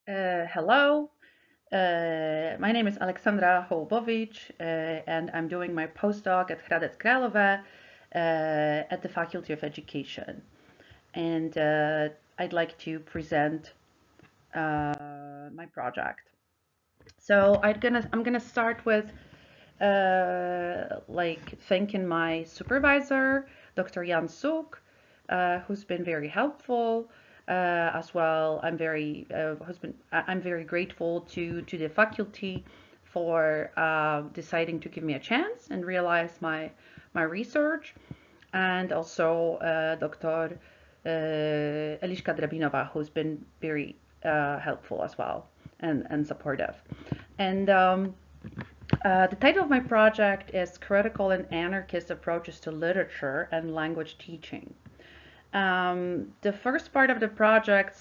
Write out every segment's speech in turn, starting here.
Hello, my name is Alexandra Holubowicz, and I'm doing my postdoc at Hradec Králové at the Faculty of Education. And I'd like to present my project. So I'm gonna start with thanking my supervisor, Dr. Jan Suk, who's been very helpful. As well, I'm very grateful to the faculty for deciding to give me a chance and realize my research, and also Dr. Eliška Drabinova, who's been very helpful as well and supportive. And the title of my project is Critical and Anarchist Approaches to Literature and Language Teaching. The first part of the project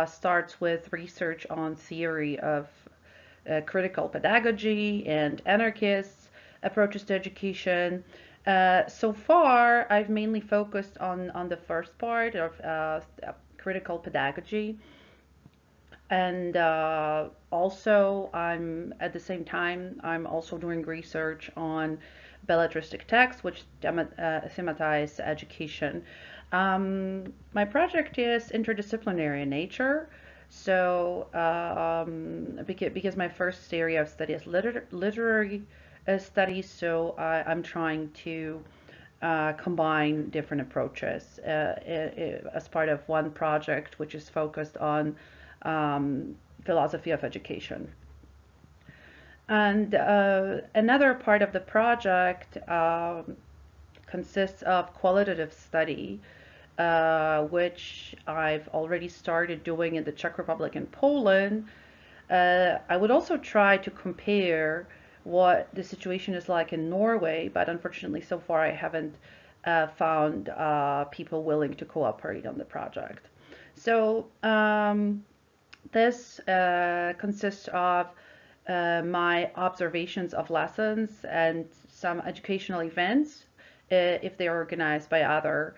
starts with research on theory of critical pedagogy and anarchist approaches to education. So far, I've mainly focused on the first part of critical pedagogy. And also, at the same time, I'm also doing research on belletristic texts, which thematize education. My project is interdisciplinary in nature. So, because my first area of study is literary studies, so I'm trying to combine different approaches as part of one project, which is focused on philosophy of education. And another part of the project consists of qualitative study, which I've already started doing in the Czech Republic and Poland. I would also try to compare what the situation is like in Norway, but unfortunately, so far I haven't found people willing to cooperate on the project. So this consists of my observations of lessons and some educational events if they are organized by other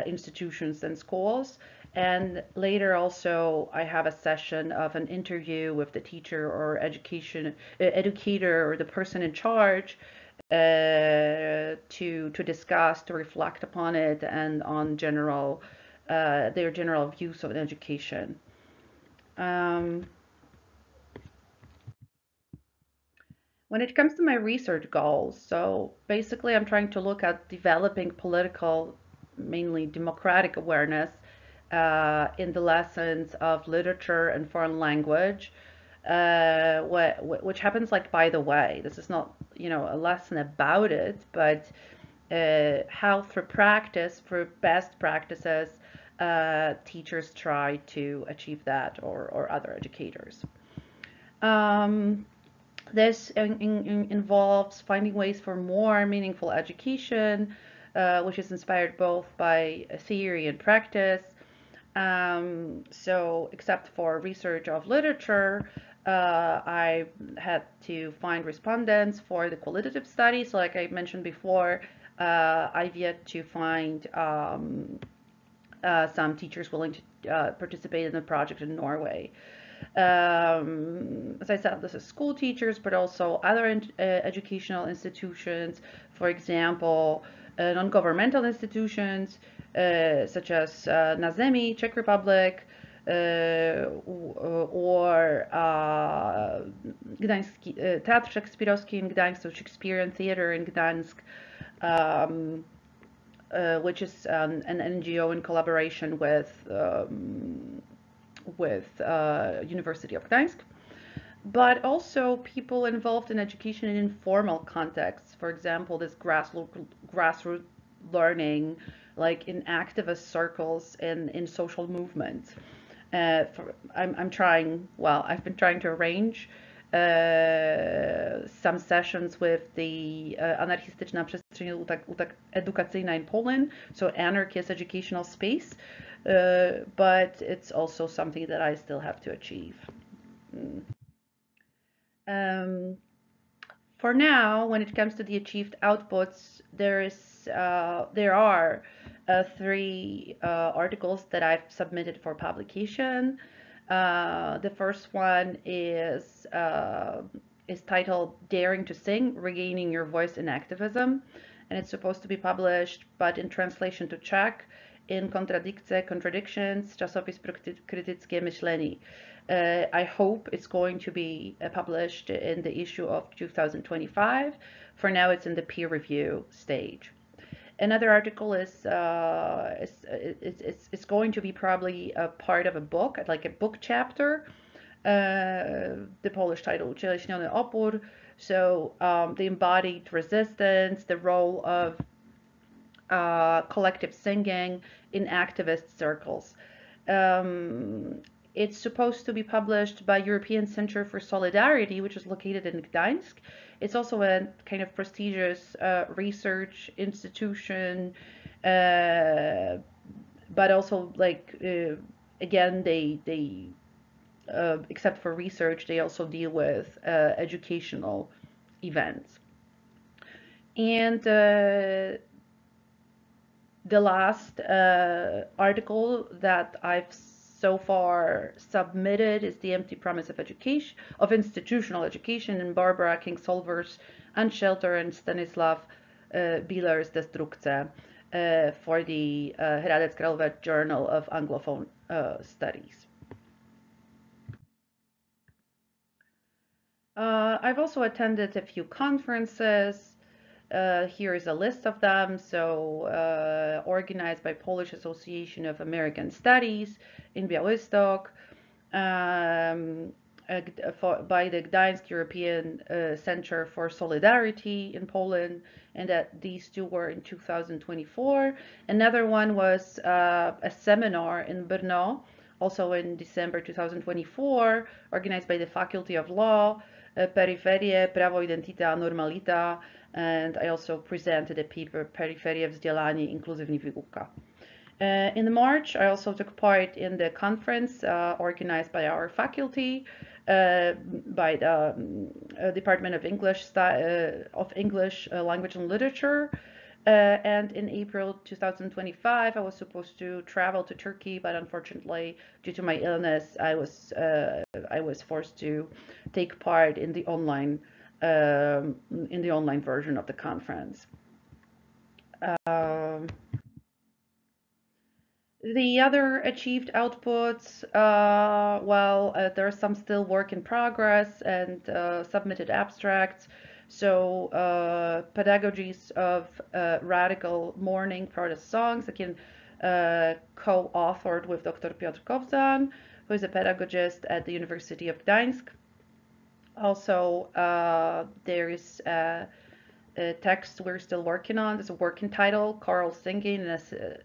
institutions and schools. And later also I have a session of an interview with the teacher or educator or the person in charge to discuss, to reflect upon it and on their general views of education. Um, when it comes to my research goals, so basically I'm trying to look at developing political, mainly democratic awareness in the lessons of literature and foreign language, which happens like by the way. This is not, a lesson about it, but how through practice, through best practices, teachers try to achieve that or other educators. Um, this involves finding ways for more meaningful education, which is inspired both by theory and practice. So, except for research of literature, I had to find respondents for the qualitative studies. Like I mentioned before, I've yet to find some teachers willing to participate in the project in Norway. As I said, this is school teachers, but also other educational institutions, for example, non-governmental institutions such as Nazemi, Czech Republic, or Gdański, Teatr Szekspirowski in Gdańsk, so Shakespearean Theater in Gdańsk, which is an NGO in collaboration with University of Gdańsk, but also people involved in education in informal contexts. For example, this grassroots learning, like in activist circles and in social movements. I've been trying to arrange some sessions with the anarchistyczna przestrzeń edukacyjna in Poland, so anarchist educational space, but it's also something that I still have to achieve. Mm. Um, for now, when it comes to the achieved outputs, there are three articles that I've submitted for publication. The first one is titled "Daring to Sing: Regaining Your Voice in Activism," and it's supposed to be published, but in translation to Czech, in Kontradikce, Contradictions, Czasopis pro krytyckie myślenie. I hope it's going to be published in the issue of 2025. For now, it's in the peer review stage. Another article is going to be probably a part of a book, like a book chapter. The Polish title, Ucieleśniony opór. So the embodied resistance, the role of collective singing in activist circles. It's supposed to be published by European Center for Solidarity, which is located in Gdańsk. It's also a kind of prestigious research institution, but also like again, they except for research, they also deal with educational events. And the last article that I've so far submitted is The Empty Promise of Education, of Institutional Education, in Barbara King-Solver's Unshelter and Stanislav Biler's Destrukce for the Hradec Králové Journal of Anglophone Studies. I've also attended a few conferences. Here is a list of them. So organized by Polish Association of American Studies in Białystok, by the Gdańsk European Center for Solidarity in Poland, and that these two were in 2024. Another one was a seminar in Brno, also in December 2024, organized by the Faculty of Law, Peryferie, Prawo, Identita, Normalita, and I also presented a paper, Peryferie, Vzdělání, Inkluzivní výuka. In March, I also took part in the conference organized by our faculty, by the Department of English, Language and Literature. And in April 2025, I was supposed to travel to Turkey, but unfortunately, due to my illness, I was forced to take part in the online version of the conference. The other achieved outputs, there are some still work in progress and submitted abstracts. So pedagogies of radical morning protest songs, again, co-authored with Dr. Piotr Kowzan, who is a pedagogist at the University of Gdańsk. Also, there is a text we're still working on. There's a working title, Choral Singing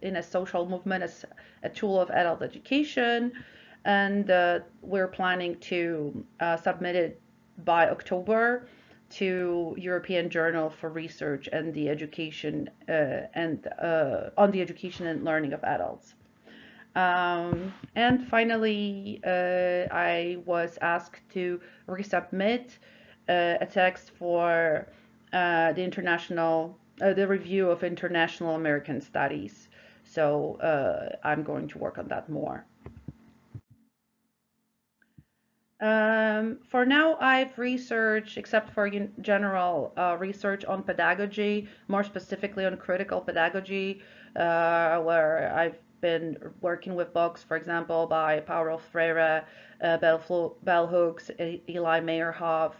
in a Social Movement as a Tool of Adult Education. And we're planning to submit it by October to European Journal for Research and the Education on the education and learning of adults. And finally, I was asked to resubmit a text for the review of international American studies. So I'm going to work on that more. For now, I've researched, except for general research on pedagogy, more specifically on critical pedagogy, where I've been working with books, for example, by Paulo Freire, Bell Hooks, Eli Meyerhoff,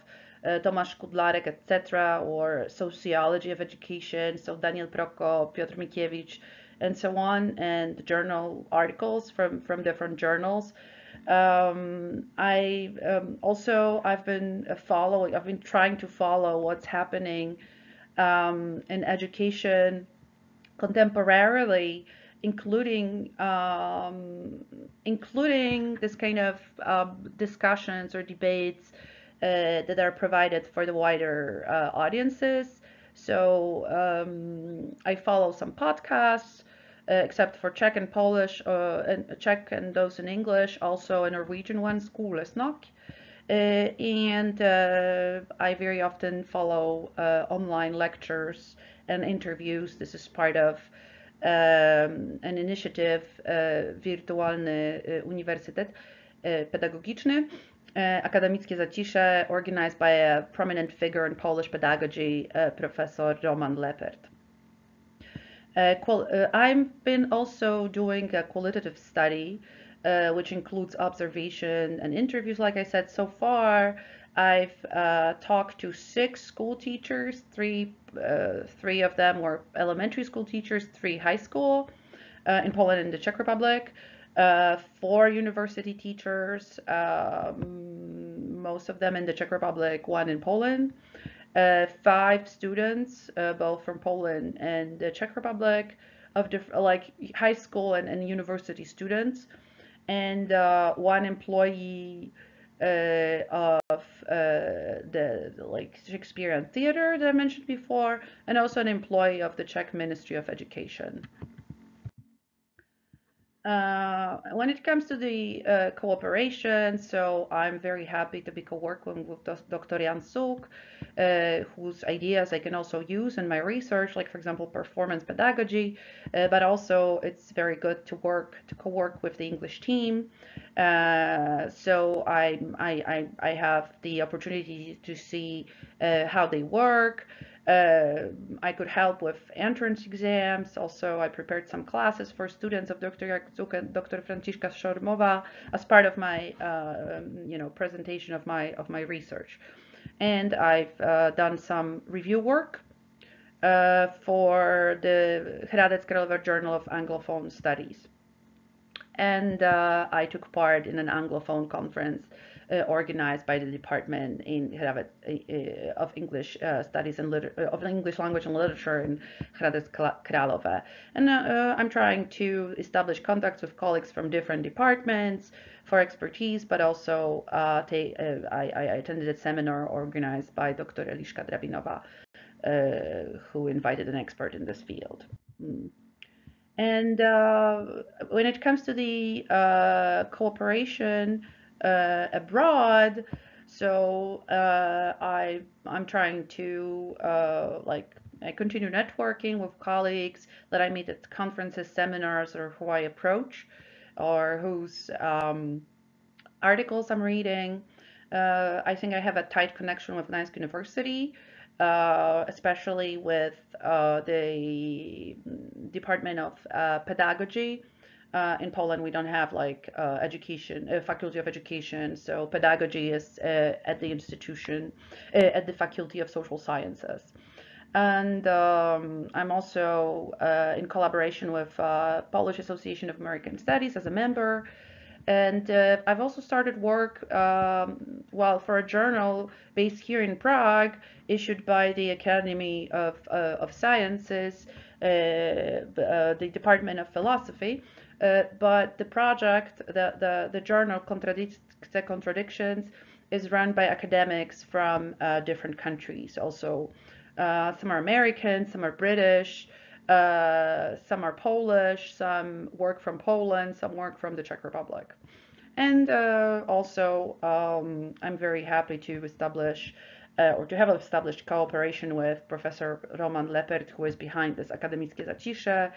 Tomasz Kudlarek, etc., or Sociology of Education, so Daniel Prokop, Piotr Mikiewicz, and so on, and journal articles from different journals. I've been trying to follow what's happening in education contemporarily, including this kind of discussions or debates that are provided for the wider audiences. So I follow some podcasts, except for Czech and Polish, and Czech and those in English, also a Norwegian one, Skolesnakk. And I very often follow online lectures and interviews. This is part of an initiative, Wirtualny Uniwersytet, pedagogiczny, akademickie zacisze, organized by a prominent figure in Polish pedagogy, Professor Roman Lepert. I've been also doing a qualitative study, which includes observation and interviews. Like I said, so far I've talked to 6 school teachers. Three of them were elementary school teachers, 3 high school in Poland and the Czech Republic. 4 university teachers, most of them in the Czech Republic, 1 in Poland. 5 students, both from Poland and the Czech Republic, of like high school and university students, and 1 employee of the like Shakespearean Theater that I mentioned before, and also an employee of the Czech Ministry of Education. When it comes to the cooperation, so I'm very happy to be co-working with Dr. Jan Suk, whose ideas I can also use in my research, like for example, performance pedagogy, but also it's very good to co-work with the English team. So I have the opportunity to see how they work. I could help with entrance exams. Also, I prepared some classes for students of Dr. Jakzuk and Dr. Franciszka Szormowa as part of my, presentation of my research. And I've done some review work for the Hradec Králové Journal of Anglophone Studies. And I took part in an Anglophone conference organized by the department in of English studies and of English language and literature in Hradec Králové. And I'm trying to establish contacts with colleagues from different departments for expertise, but also I attended a seminar organized by Dr. Eliška Drabinova, who invited an expert in this field. And when it comes to the cooperation abroad, so I'm trying to I continue networking with colleagues that I meet at conferences, seminars, or who I approach, or whose articles I'm reading. I think I have a tight connection with Gdańsk University, especially with the Department of Pedagogy. In Poland, we don't have like Faculty of Education, so pedagogy is at the institution, at the Faculty of Social Sciences. And I'm also in collaboration with Polish Association of American Studies as a member. And I've also started work, for a journal based here in Prague, issued by the Academy of Sciences, the Department of Philosophy. But the project, the journal Contradicts the Contradictions, is run by academics from different countries. Also, some are American, some are British. Some are Polish, some work from Poland, some work from the Czech Republic. And also, I'm very happy to establish or to have established cooperation with Professor Roman Lepert, who is behind this Akademickie Zacisze,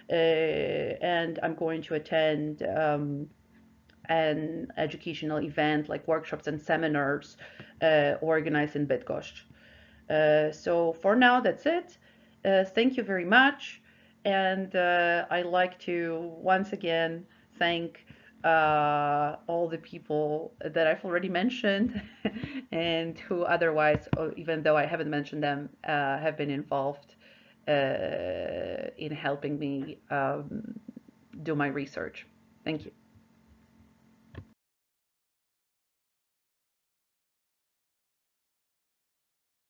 and I'm going to attend an educational event like workshops and seminars organized in Bydgoszcz. So for now, that's it. Thank you very much. And I'd like to once again thank all the people that I've already mentioned and who otherwise, even though I haven't mentioned them, have been involved in helping me do my research. Thank you.